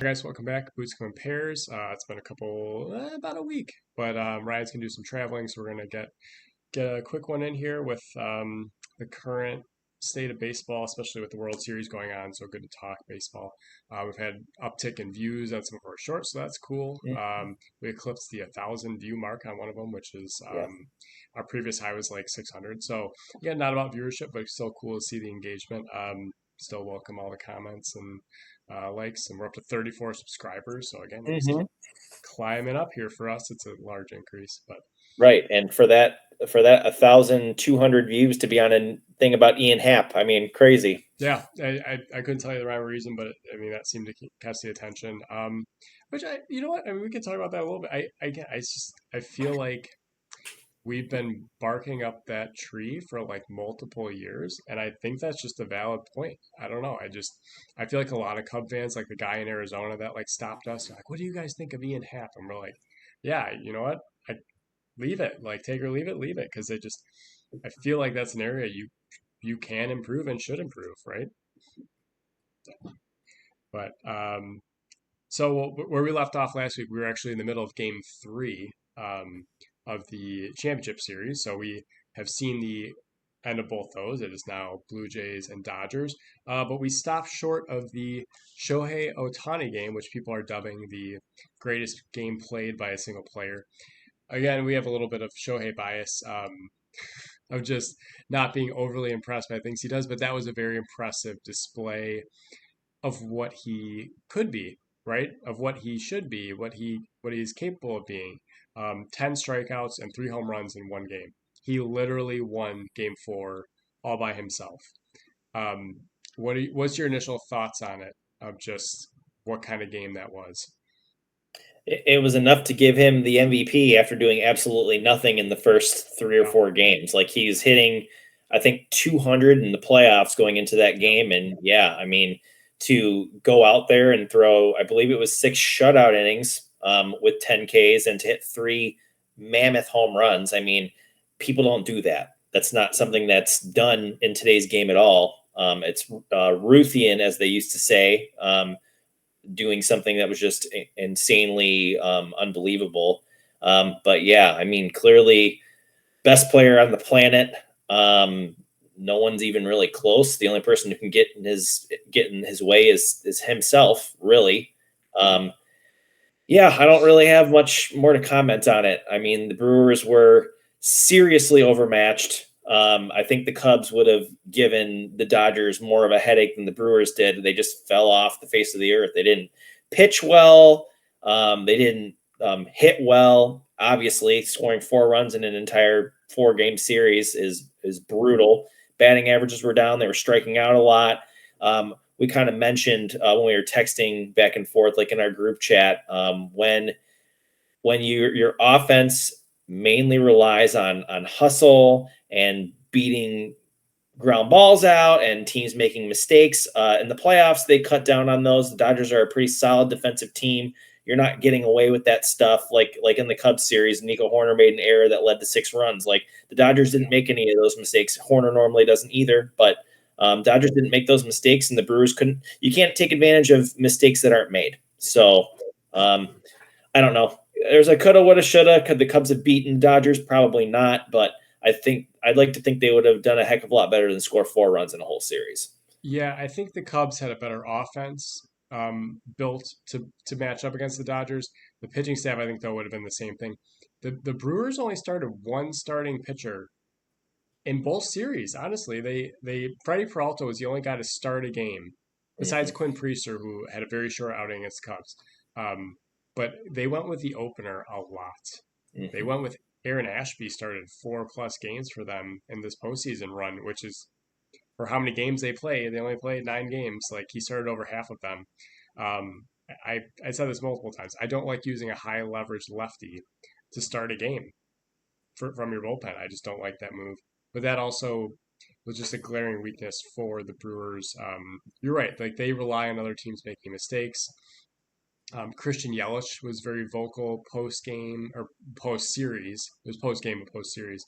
guys, welcome back. Boots Come in Pairs. It's been about a week, but Ryan's gonna do some traveling, so we're gonna get a quick one in here with the current state of baseball, especially with the World Series going on. So good to talk baseball. We've had uptick in views on some of our shorts, so that's cool. Mm, We eclipsed the 1,000 view mark on one of them, which is yeah. our previous high was like 600. So again, not about viewership, but still cool to see the engagement. Still welcome all the comments and likes, and we're up to 34 subscribers. So again, we're just hmm keep climbing up here for us. It's a large increase, but Right. And for that 1,200 views to be on a thing about Ian Happ, I mean, crazy. yeah, I couldn't tell you the rhyme or reason, but I mean that seemed to catch the attention. Which you know what, I mean we can talk about that a little bit. I feel like we've been barking up that tree for like multiple years, and I think that's just a valid point. I don't know. I feel like a lot of Cub fans, like the guy in Arizona that like stopped us, they're like, "What do you guys think of Ian Happ?" And we're like, "Yeah, you know what? I leave it, like take or leave it, because I feel like that's an area you can improve and should improve, right?" But so where we left off last week, we were actually in the middle of Game Three of the championship series. So we have seen the end of both those. It is now Blue Jays and Dodgers. But we stopped short of the Shohei Ohtani game, which people are dubbing the greatest game played by a single player. Again, we have a little bit of Shohei bias, of just not being overly impressed by things he does, but that was a very impressive display of what he could be, right? Of what he should be, what he's capable of being. 10 strikeouts and 3 home runs in one game. He literally won Game Four all by himself. Um, what's your initial thoughts on it? Of just what kind of game that was? It was enough to give him the MVP after doing absolutely nothing in the first three or Yeah, four games. Like he's hitting, I think, 200 in the playoffs going into that yeah, game. And yeah, I mean, to go out there and throw, I believe it was 6 shutout innings with 10 Ks and to hit 3 mammoth home runs. I mean, people don't do that. That's not something that's done in today's game at all. It's Ruthian, as they used to say. Doing something that was just insanely unbelievable. But yeah, I mean, clearly best player on the planet. No one's even really close. The only person who can get in his way is himself, really. Um, yeah, I don't really have much more to comment on it. I mean, the Brewers were seriously overmatched. I think the Cubs would have given the Dodgers more of a headache than the Brewers did. They just fell off the face of the earth. They didn't pitch well. They didn't hit well. Obviously, scoring 4 runs in an entire 4 game series is brutal. Batting averages were down. They were striking out a lot. We kind of mentioned when we were texting back and forth, like in our group chat, when your offense mainly relies on hustle and beating ground balls out and teams making mistakes in the playoffs, they cut down on those. The Dodgers are a pretty solid defensive team. You're not getting away with that stuff like in the Cubs series. Nico Horner made an error that led to 6 runs. Like the Dodgers didn't yeah. make any of those mistakes. Horner normally doesn't either, but Dodgers didn't make those mistakes, and the Brewers couldn't. You can't take advantage of mistakes that aren't made. So um, I don't know. There's a coulda, woulda, shoulda. Could the Cubs have beaten Dodgers? Probably not. But I think I'd like to think they would have done a heck of a lot better than score 4 runs in a whole series. Yeah, I think the Cubs had a better offense built to match up against the Dodgers. The pitching staff, I think, though, would have been the same thing. The Brewers only started one starting pitcher in both series. Honestly, they Freddie Peralta was the only guy to start a game besides Mm-hmm. Quinn Priester, who had a very short outing against the Cubs. Um, but they went with the opener a lot. They Mm-hmm. went with Aaron Ashby started 4+ games for them in this postseason run, which is for how many games they played. They only played 9 games. Like he started over half of them. Um, I said this multiple times. I don't like using a high leverage lefty to start a game from your bullpen. I just don't like that move. But that also was just a glaring weakness for the Brewers. You're right. Like they rely on other teams making mistakes. Christian Yelich was very vocal post game or post series. It was post game and post series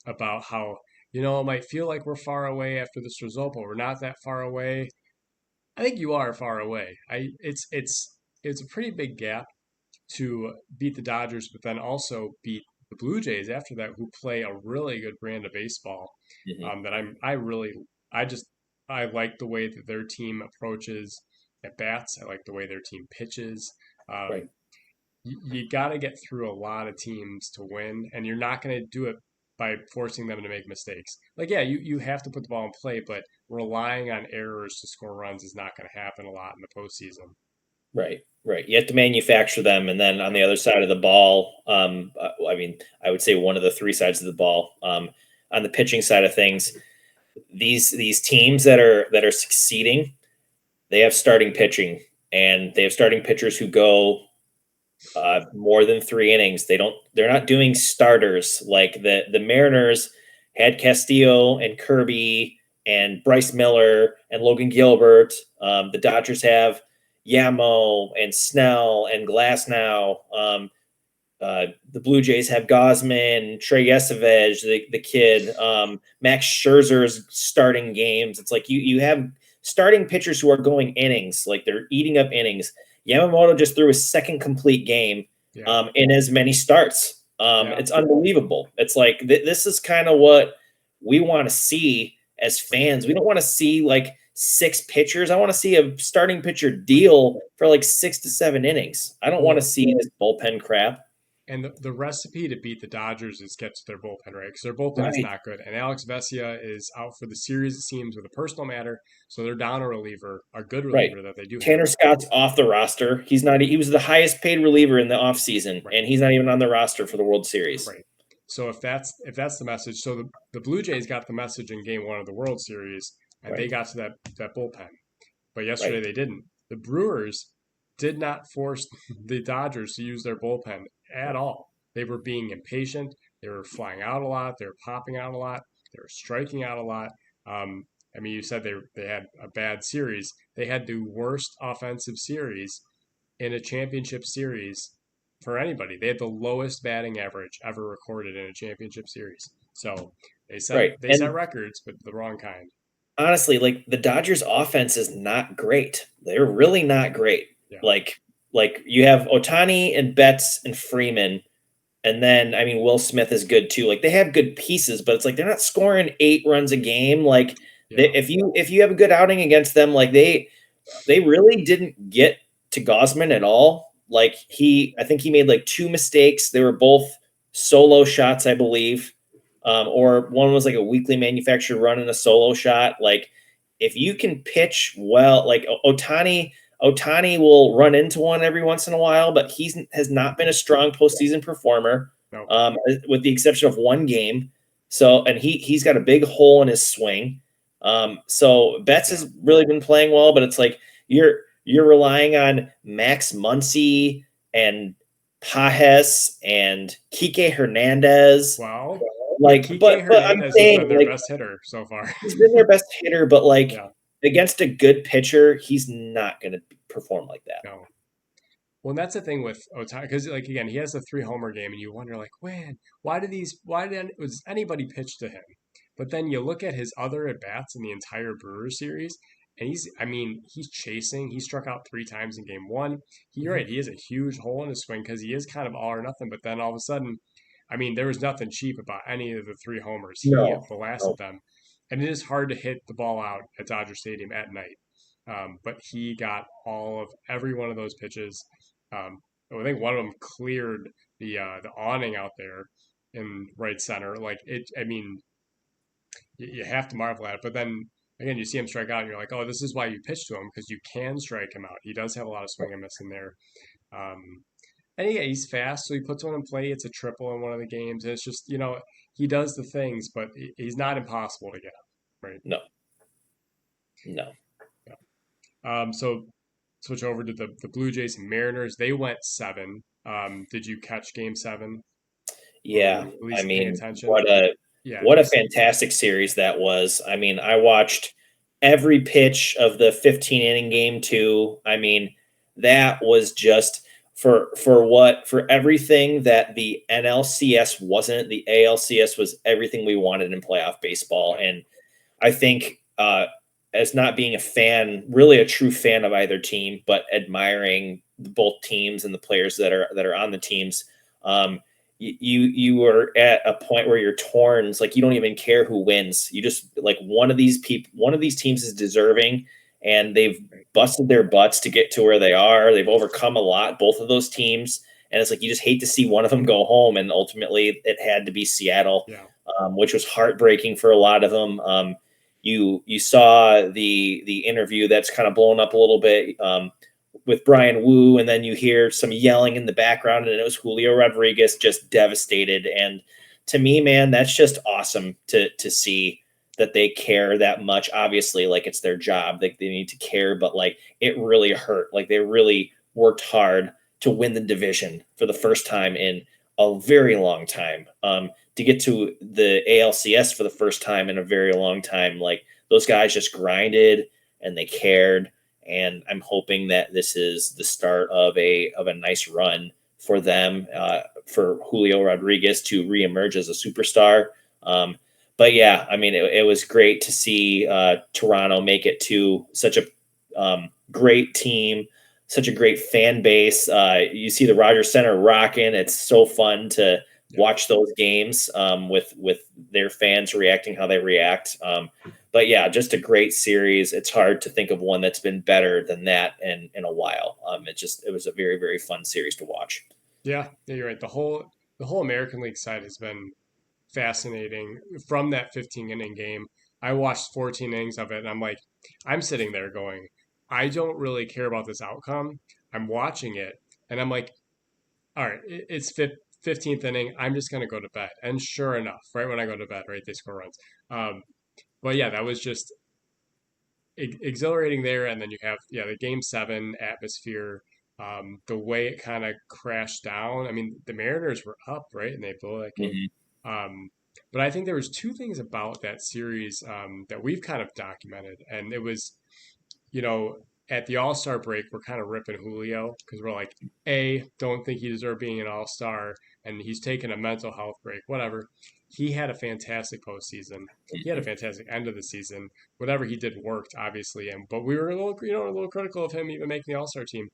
about how it might feel like we're far away after this result, but we're not that far away. I think you are far away. it's a pretty big gap to beat the Dodgers, but then also beat the Blue Jays after that, who play a really good brand of baseball. Hmm. That I really I just I like the way that their team approaches at bats. I like the way their team pitches. Right. Um, you got to get through a lot of teams to win, and you're not going to do it by forcing them to make mistakes. Like, yeah, you have to put the ball in play, but relying on errors to score runs is not going to happen a lot in the postseason. Right, right. You have to manufacture them, and then on Yep. the other side of the ball, I mean, I would say one of the three sides of the ball. On the pitching side of things, these teams that are succeeding, they have starting pitching, and they have starting pitchers who go more than 3 innings. They're not doing starters like the Mariners had Castillo and Kirby and Bryce Miller and Logan Gilbert. The Dodgers have Yamo and Snell and Glasnow. The Blue Jays have Gosman, Trey Yesavage, the kid. Max Scherzer's starting games. It's like you have starting pitchers who are going innings, like they're eating up innings. Yamamoto just threw his second complete game Yeah. in as many starts. Yeah. It's unbelievable. It's like this is kind of what we want to see as fans. We don't want to see like 6 pitchers. I want to see a starting pitcher deal for like 6 to 7 innings. I don't want to Well, see this bullpen crap. and the recipe to beat the Dodgers is get to their bullpen, right? Because their bullpen is Right. not good. And Alex Vesia is out for the series, it seems, with a personal matter. So they're down a reliever, a good Right. reliever that they do have. Tanner Scott's off the roster. He was the highest paid reliever in the offseason, Right. and he's not even on the roster for the World Series. Right. So if that's the message, so the Blue Jays got the message in Game 1 of the World Series, and they Right. got to that bullpen. But yesterday Right. they didn't. The Brewers did not force the Dodgers to use their bullpen at all. They were being impatient. They were flying out a lot. They were popping out a lot. They were striking out a lot. I mean, you said they had a bad series. They had the worst offensive series in a championship series for anybody. They had the lowest batting average ever recorded in a championship series. So they set Right. they set And records, but the wrong kind. honestly, like the Dodgers offense is not great. They're really not great. Yeah. Like you have Otani and Betts and Freeman. And then, I mean, Will Smith is good too. Like they have good pieces, but it's like they're not scoring 8 runs a game. Like Yeah. if you have a good outing against them, like they really didn't get to Gosman at all. Like I think he made like 2 mistakes. They were both solo shots, I believe, or one was like a weekly manufactured run and a solo shot. Like if you can pitch well, like Otani will run into one every once in a while, but has not been a strong postseason performer, No. with the exception of one game. So, and he's got a big hole in his swing. So Betts has really been playing well, but it's like you're relying on Max Muncy and Pajes and Kike Hernandez. Well, Like, Kike but I'm Hernandez has saying been their like best hitter so far. he's been their best hitter, but like Yeah. against a good pitcher, he's not going to perform like that. No. Well, and that's the thing with Otani, because like again, he has a 3 homer game, and you wonder like, when, was anybody pitch to him? But then you look at his other at bats in the entire Brewers series, and he's chasing. He struck out 3 times in Game 1. You're right, he has a huge hole in his swing because he is kind of all or nothing. But then all of a sudden, I mean, there was nothing cheap about any of the 3 homers. He No, blasted no. them, and it is hard to hit the ball out at Dodger Stadium at night. But he got all of every one of those pitches. I think one of them cleared the awning out there in right center. Like it, I mean, you have to marvel at it. But then again, you see him strike out, and you're like, oh, this is why you pitch to him because you can strike him out. He does have a lot of swing and miss in there. Um, and yeah, he's fast, so he puts one in play. It's a triple in one of the games. And it's just he does the things, but he's not impossible to get up, right? No, no. So switch over to the Blue Jays and Mariners. They went 7. Did you catch Game 7? Or were Yeah, you at I least paying mean, attention? Yeah, it what a was. fantastic series that was. I mean, I watched every pitch of the 15 inning game too. I mean, that was just for everything that the NLCS wasn't. The ALCS was everything we wanted in playoff baseball, Yeah, and I think as not being a fan, really a true fan of either team, but admiring both teams and the players that are on the teams. Um, you are at a point where you're torn. It's like you don't even care who wins. You just like one of these teams is deserving, and they've busted their butts to get to where they are. They've overcome a lot, both of those teams, and it's like you just hate to see one of them go home. And ultimately, it had to be Seattle, Yeah. which was heartbreaking for a lot of them. You saw the interview that's kind of blown up a little bit. With Brian Wu, and then you hear some yelling in the background, and it was Julio Rodriguez just devastated. And to me, man, that's just awesome to see that they care that much. Obviously, like it's their job, like they need to care, but like it really hurt. Like they really worked hard to win the division for the first time in a very long time. To get to the ALCS for the first time in a very long time, like those guys just grinded and they cared, and I'm hoping that this is the start of a nice run for them, for Julio Rodriguez to reemerge as a superstar. But yeah, I mean, it was great to see Toronto make it to such a great team, such a great fan base. You see the Rogers Center rocking. It's so fun to Yeah. watch those games with their fans reacting how they react. But yeah, just a great series. It's hard to think of one that's been better than that in a while. It was a very, very fun series to watch. Yeah, you're right. The whole American League side has been fascinating from that 15 inning game. I watched 14 innings of it, and I'm like, I'm sitting there going, I don't really care about this outcome. I'm watching it, and I'm like, all right, it's 15th inning. I'm just gonna go to bed. And sure enough, right when I go to bed, right, they score runs. Um, but yeah, that was just exhilarating there. And then you have the game 7 atmosphere, the way it kind of crashed down. I mean, the Mariners were up, right, and they blew that game. Mhm. Um, but I think there was two things about that series that we've kind of documented, and it was, you know, at the All Star break, we're kind of ripping Julio because we're like, don't think he deserved being an All Star, and he's taking a mental health break, whatever. He had a fantastic postseason. He had a fantastic end of the season. Whatever he did worked, obviously, and but we were a little critical of him even making the All Star team.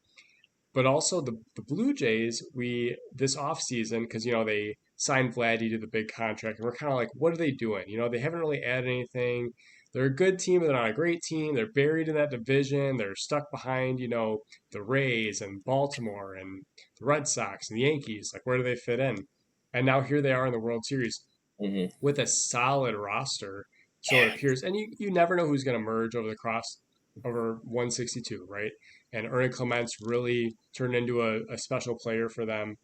But also the Blue Jays, we this offseason, because they signed Vladdy to the big contract, and we're kind of like, what are they doing? They haven't really added anything. They're a good team, but they're not a great team. They're buried in that division. They're stuck behind, the Rays and Baltimore and the Red Sox and the Yankees. Like, where do they fit in? And now here they are in the World Series Mhm. with a solid roster, so it Yeah. appears. And you never know who's going to merge over 162, right? And Ernie Clements really turned into a special player for them.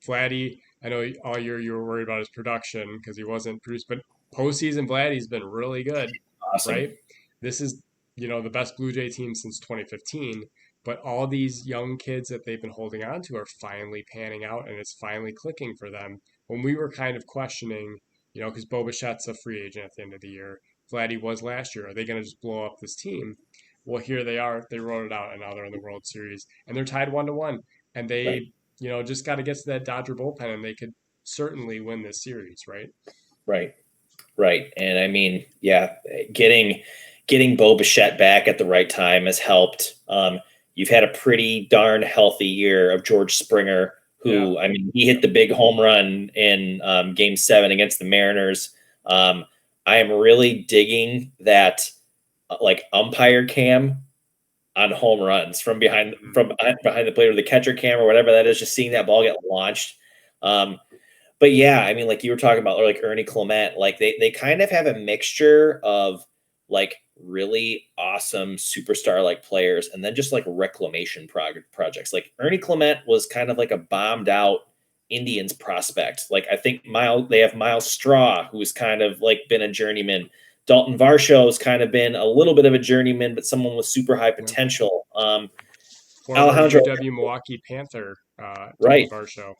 Vladdy, I know all year you were worried about his production because he wasn't produced, but postseason Vladdy's been really good, Awesome. right? This is the best Blue Jay team since 2015. But all these young kids that they've been holding on to are finally panning out, and it's finally clicking for them. When we were kind of questioning, because Bo Bichette's a free agent at the end of the year, Vladdy was last year. Are they going to just blow up this team? Well, here they are. They wrote it out, and now they're in the World Series, and they're tied 1-1. And Right. they, just got to get to that Dodger bullpen, and they could certainly win this series, right? Right. Right. And I mean, yeah, getting Bo Bichette back at the right time has helped. You've had a pretty darn healthy year of George Springer, Yeah. who, I mean, he hit Yep. the big home run in game 7 against the Mariners. Um, I am really digging that like umpire cam on home runs from behind Mhm. behind the plate, or the catcher cam or whatever that is, just seeing that ball get launched. But yeah, I mean, like you were talking about, or like Ernie Clement, like they kind of have a mixture of like really awesome superstar like players, and then just like reclamation projects. Like Ernie Clement was kind of like a bombed out Indians prospect. Like I think they have Miles Straw, who's kind of like been a journeyman. Dalton Varsho's kind of been a little bit of a journeyman, but someone with super high Yeah. potential. Former Alejandro, UW Milwaukee Panther, Dalton right? Varsho.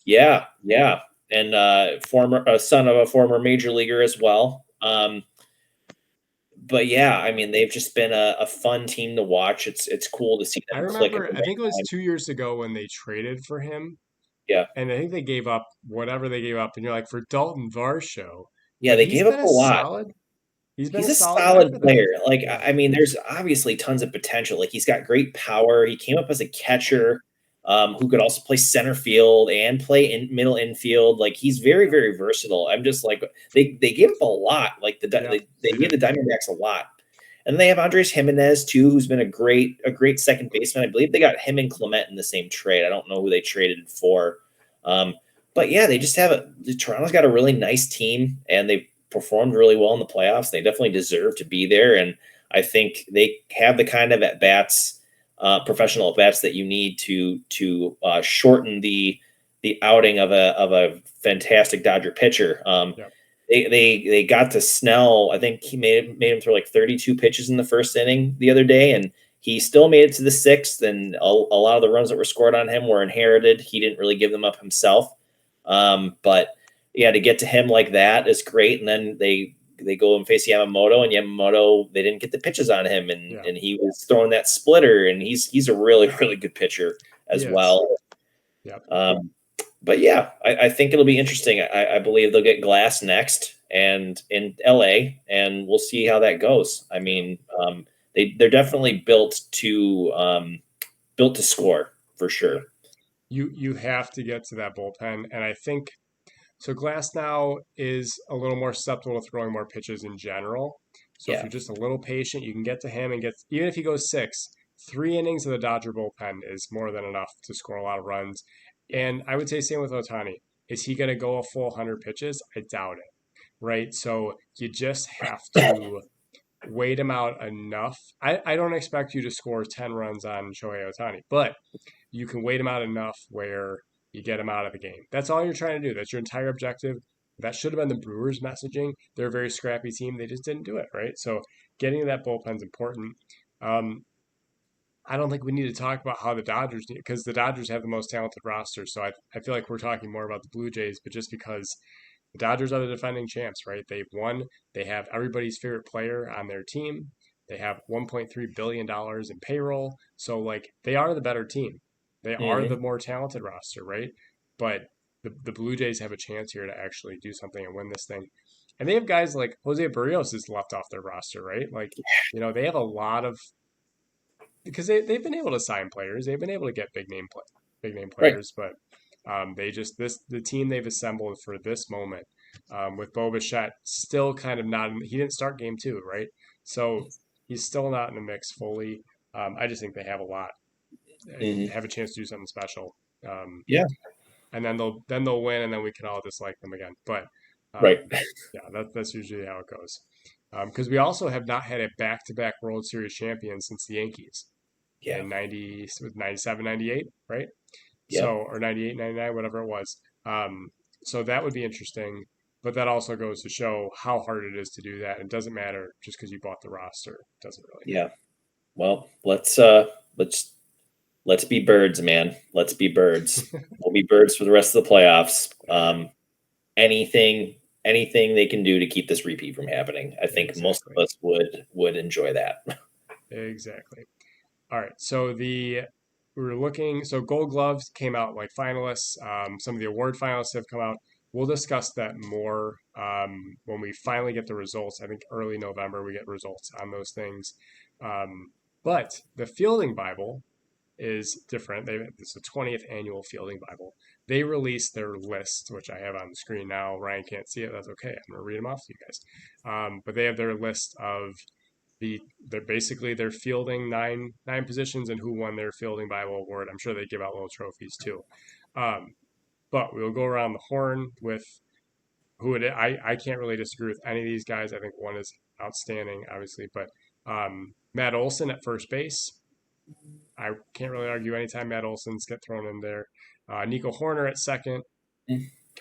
Yeah, yeah, and former son of a former major leaguer as well. But yeah, I mean, they've just been a fun team to watch. It's cool to see I them click at remember, the I think it right was time. 2 years ago when they traded for him, Yeah, and I think they gave up whatever they gave up, and you're like, for Dalton Varsho, yeah, but they he's gave up been a a lot. solid. He's been He's a a solid guy solid for them. player. Like, Yeah, I mean, there's obviously tons of potential. Like, he's got great power. He came up as a catcher, who could also play center field and play in middle infield. Like, he's very, yeah, very versatile. I'm just like, they give up a lot. Like yeah. they They gave do. the Diamondbacks a lot. And they have Andres Jimenez too, who's been a great second baseman. I believe they got him and Clement in the same trade. I don't know who they traded for. Um, but yeah, they just have Toronto's got a really nice team, and they performed really well in the playoffs. They definitely deserve to be there, and I think they have the kind of at bats, professional at bats that you need to shorten the outing of a fantastic Dodger pitcher. Yeah, They got to Snell. I think he made him throw like 32 pitches in the first inning the other day, and he still made it to the sixth. And a lot of the runs that were scored on him were inherited. He didn't really give them up himself. But yeah, to get to him like that is great. And then they go and face Yamamoto, and Yamamoto, they didn't get the pitches on him, and yeah. he was throwing that splitter, and he's a really really good pitcher He as is. well. Yep. But yeah, I think it'll be interesting. I believe they'll get Glass next and in LA, and we'll see how that goes. I mean, they're definitely built to score for Yeah. sure. You have to get to that bullpen, and I think so. Glass now is a little more susceptible to throwing more pitches in general. So if Yeah. you're just a little patient, you can get to him and get even if he goes six, 3 innings of the Dodger bullpen is more than enough to score a lot of runs. Yeah. And I would say same with Otani. Is he going to go a full 100 pitches? I doubt it. Right. So you just have to wait him out enough. I don't expect you to score 10 runs on Shohei Otani, but you can wait him out enough where you get him out of the game. That's all you're trying to do. That's your entire objective. That should have been the Brewers' messaging. They're a very scrappy team. They just didn't do it, right? So getting to that bullpen is important. Um, I don't think we need to talk about how the Dodgers need because the Dodgers have the most talented roster. So I feel like we're talking more about the Blue Jays, but just because the Dodgers are the defending champs, right? They've won. They have everybody's favorite player on their team. They have $1.3 billion in payroll. So, like, they are the better team. They are the Hmm. more talented roster, right? But the Blue Jays have a chance here to actually do something and win this thing. And they have guys like Jose Barrios is left off their roster, right? Like, they have a lot of because they've been able to sign players. They've been able to get big name Right. players, but they just the team they've assembled for this moment with Bo Bichette still kind of not. He didn't start game two, right? So he's still not in the mix fully. I just think they have a lot, Hmm. have a chance to do something special, um, Yeah. and then they'll win, and then we can all dislike them again. But Right. yeah, that's usually how it goes. Because we also have not had a back-to-back World Series champion since the Yankees Yeah. in 90 with 97 98, right? So Yep. or 98 99, whatever it was. So that would be interesting, but that also goes to show how hard it is to do that. It doesn't matter just because you bought the roster. It doesn't really. Yeah. Well, let's let's be birds, man. Let's be birds. We'll be birds for the rest of the playoffs. Yeah, Anything they can do to keep this repeat from happening. I think most exactly. of us would enjoy that. Exactly. All right. So we were looking. So Gold Gloves came out like finalists. Some of the award finalists have come out. We'll discuss that more when we finally get the results. I think early November we get results on those things. But the Fielding Bible is different. It's the 20th annual Fielding Bible. They released their list, which I have on the screen now. Ryan can't see it. That's okay. I'm gonna read them off to you guys. But they have their list of they're basically they're fielding nine positions and who won their Fielding Bible award. I'm sure they give out little trophies too. Um, but we'll go around the horn with who it is. I can't really disagree with any of these guys. I think one is outstanding, obviously, but Matt Olson at first base. I can't really argue anytime Matt Olson's get thrown in there. Nico Horner at second,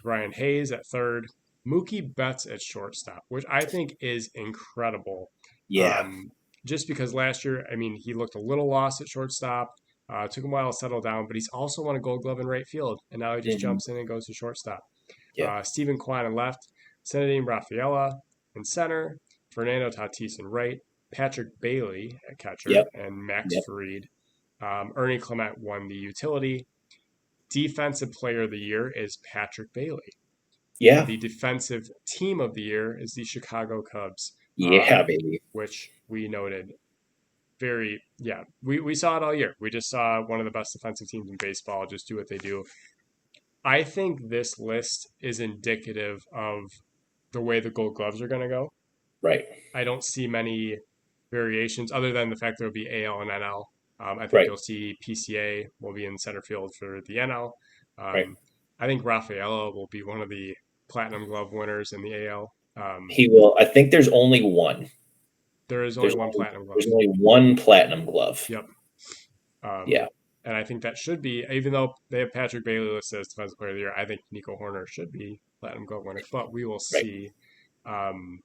Brian Hayes at third, Mookie Betts at shortstop, which I think is incredible. Yeah. Um, just because last year, I mean, he looked a little lost at shortstop. Took him a while to settle down, but he's also won a Gold Glove in right field, and now he just Hmm. jumps in and goes to shortstop. Yep. Stephen Kwan in left, Senadine Rafaela in center, Fernando Tatis in right, Patrick Bailey at catcher, Yep. and Max Yep. Fried. Ernie Clement won the utility. Defensive player of the year is Patrick Bailey. And Yeah. the defensive team of the year is the Chicago Cubs. Yeah, baby. which we noted we saw it all year. We just saw one of the best defensive teams in baseball just do what they do. I think this list is indicative of the way the Gold Gloves are going to go. Right. I don't see many variations other than the fact there will be AL and NL. I think Right. you'll see PCA will be in center field for the NL. Right. I think Rafaela will be one of the Platinum Glove winners in the AL. He will. I think there's only one. There is only one Platinum Glove. There's only one platinum glove. Yep. Yeah. And I think that should be, even though they have Patrick Bailey listed as Defensive Player of the Year, I think Nico Horner should be Platinum Glove winner, but we will Right. see. Um,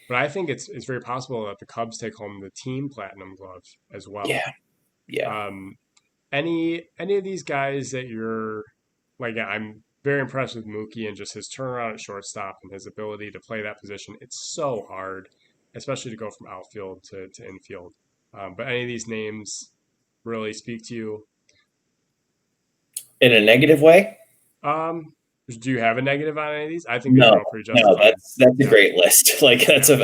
but I think it's very possible that the Cubs take home the team Platinum Glove as well. Yeah. Yeah. Any of these guys that you're like, I'm very impressed with Mookie and just his turnaround at shortstop and his ability to play that position. It's so hard, especially to go from outfield to infield. But any of these names really speak to you? In a negative way? Um, do you have a negative on any of these? I think these are No, all pretty no, justified. that's a Yeah, great list. Like that's yeah,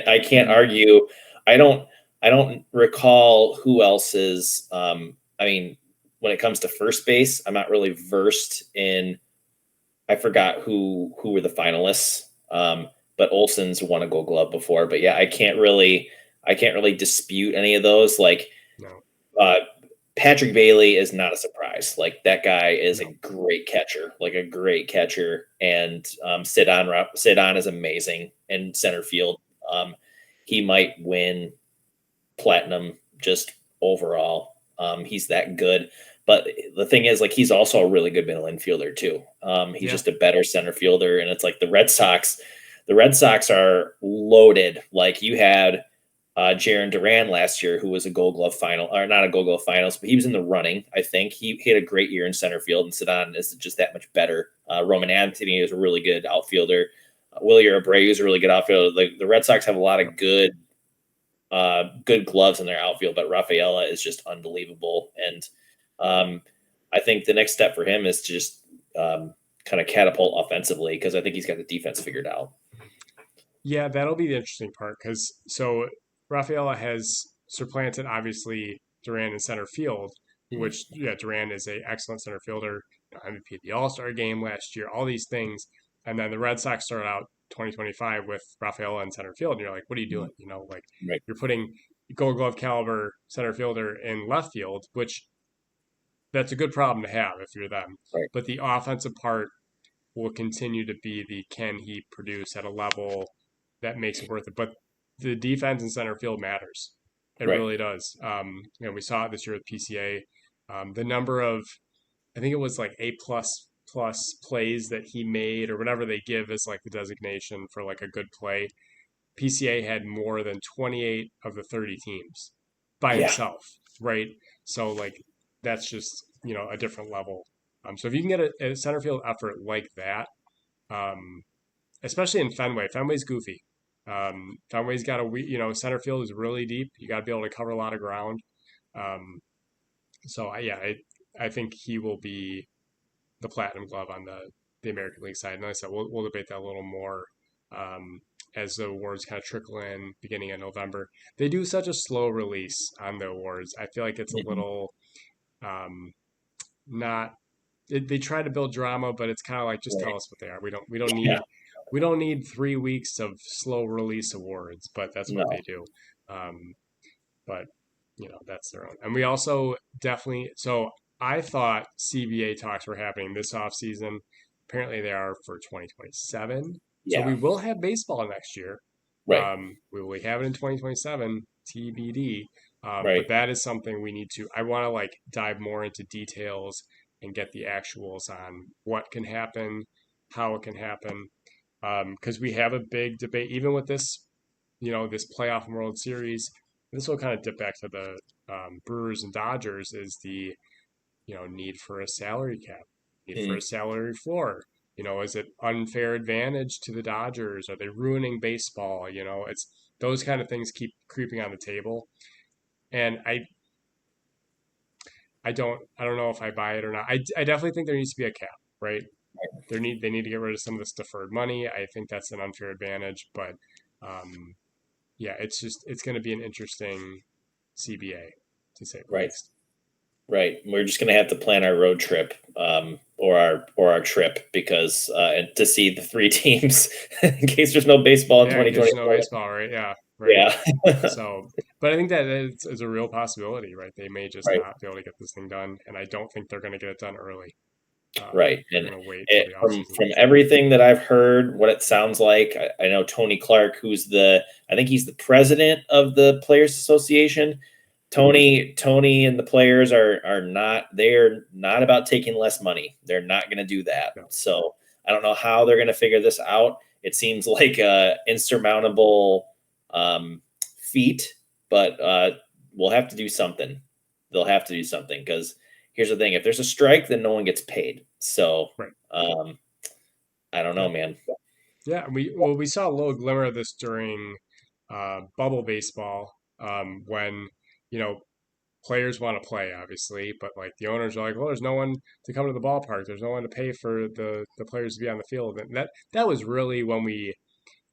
a I can't argue. I don't I don't recall who else is I mean, when it comes to first base, I'm not really versed in I forgot who were the finalists. But Olson's won a gold glove before. But yeah, I can't really dispute any of those. Like no, uh Patrick Bailey is not a surprise. Like that guy is a no, great catcher, like a great catcher. And Sidon is amazing in center field. He might win platinum just overall. He's that good. But the thing is, like, he's also a really good middle infielder too. He's yeah, just a better center fielder, and it's like the Red Sox. The Red Sox are loaded. Like you had Jaron Duran last year, who was a Gold Glove final, or not a Gold Glove finals, but he was in the running. I think he had a great year in center field, and Sedon is just that much better. Roman Anthony is a really good outfielder. Willie Abreu is a really good outfielder. The Red Sox have a lot no. of good gloves in their outfield, but Rafaela is just unbelievable. And I think the next step for him is to just kind of catapult offensively because I think he's got the defense figured out. Yeah, that'll be the interesting part because so Rafaela has supplanted obviously Duran in center field, Mhm. which yeah, Duran is a excellent center fielder, MVP of the All Star game last year, all these things, and then the Red Sox started out 2025 with Rafaela in center field, and you're like, what are you doing? You know, like Right, you're putting Gold Glove caliber center fielder in left field, which that's a good problem to have if you're them. right, But the offensive part will continue to be the can he produce at a level that makes it worth it. But the defense in center field matters. It right. really does. We saw it this year with PCA. The number of I think it was like A plus plays that he made or whatever they give as like the designation for like a good play. PCA had more than 28 of the 30 teams by Yeah, himself, right? So like that's just a different level. So if you can get a center field effort like that, um, especially in Fenway, Fenway's goofy. Fenway's got center field is really deep. You got to be able to cover a lot of ground. Um, I think he will be the platinum glove on the American League side. And like I said, we'll debate that a little more um, as the awards kind of trickle in beginning of November. They do such a slow release on the awards. I feel like it's a mhm. little um, not. They try to build drama, but it's kind of like just tell Right. us what they are. We don't Yeah, need 3 weeks of slow release awards, but that's what they no, do. But that's their own. And we also definitely so I thought CBA talks were happening this off season. Apparently they are for 2027. So yeah, we will have baseball next year. right, We will have it in 2027, TBD. But right. that is something we need to. I want to like dive more into details and get the actuals on what can happen, how it can happen, because we have a big debate even with this playoff World Series. This will kind of dip back to the Brewers and Dodgers is the need for a salary cap, need for a Mm. salary floor. Is it unfair advantage to the Dodgers? Are they ruining baseball? It's those kind of things keep creeping on the table, and I don't know if I buy it or not. I definitely think there needs to be a cap, right? They need to get rid of some of this deferred money. I think that's an unfair advantage, but um, yeah, it's going to be an interesting CBA to say the Right. least. Right. We're just gonna have to plan our road trip, or our trip because and to see the three teams in case there's no baseball in Yeah, in case there's no 2024. baseball, right? Yeah, right. Yeah. So, but I think that is a real possibility, right? They may just Right. not be able to get this thing done, and I don't think they're going to get it done early. Right. They're And going to wait till the off season from gets done. everything that I've heard, what it sounds like, I know Tony Clark, I think he's the president of the Players Association. Tony and the players they're not about taking less money. They're not going to do that. No, So I don't know how they're going to figure this out. It seems like a insurmountable feat, but we'll have to do something. They'll have to do something because here's the thing: if there's a strike, then no one gets paid. So right. um, I don't know, Yeah, man. yeah. We saw a little glimmer of this during bubble baseball when you know players want to play, obviously, but like the owners are like, well, there's no one to come to the ballpark. There's no one to pay for the players to be on the field, and that was really when we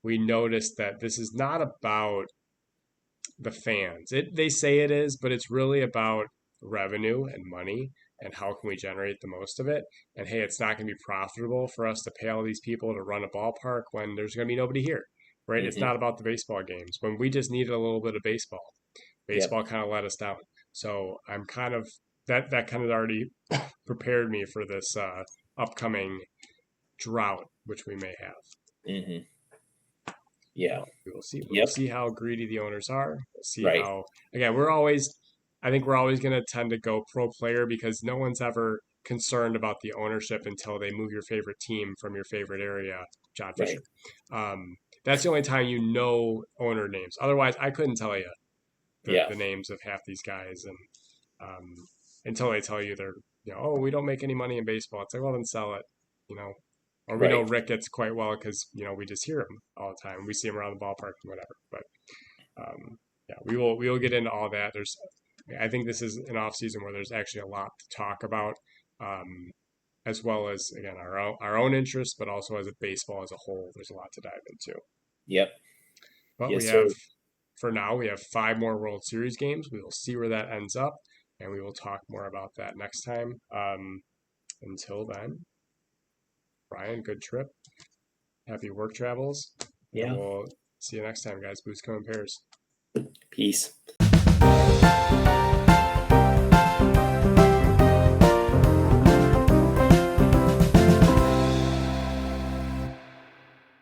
noticed that this is not about the fans. They say it is, but it's really about revenue and money and how can we generate the most of it. And hey, it's not going to be profitable for us to pay all these people to run a ballpark when there's going to be nobody here, right? It's Hmm. not about the baseball games. When we just needed a little bit of baseball, Yep. baseball kind of let us down. So I'm kind of that kind of already prepared me for this upcoming drought, which we may have. Hmm. Yeah. Well, we will see. We will Yep. see how greedy the owners are. We'll see Right. how, again, we're always, I think we're always going to tend to go pro player because no one's ever concerned about the ownership until they move your favorite team from your favorite area, John Right. Fisher. That's the only time you know owner names. Otherwise, I couldn't tell you Yeah. the names of half these guys. And until they tell you they're, oh, we don't make any money in baseball. It's like, well, then sell it, you know. Or we know Right. Ricketts quite well because we just hear him all the time. We see him around the ballpark and whatever. But yeah, we will get into all that. I think this is an off season where there's actually a lot to talk about, um, as well as again our own interests, but also as a baseball as a whole. There's a lot to dive into. Yep. But we Yes, sir. have for now we have 5 more World Series games. We will see where that ends up, and we will talk more about that next time. Until then, Brian, good trip. Happy work travels, and Yeah. we'll see you next time, guys. Boost come in pairs. Peace.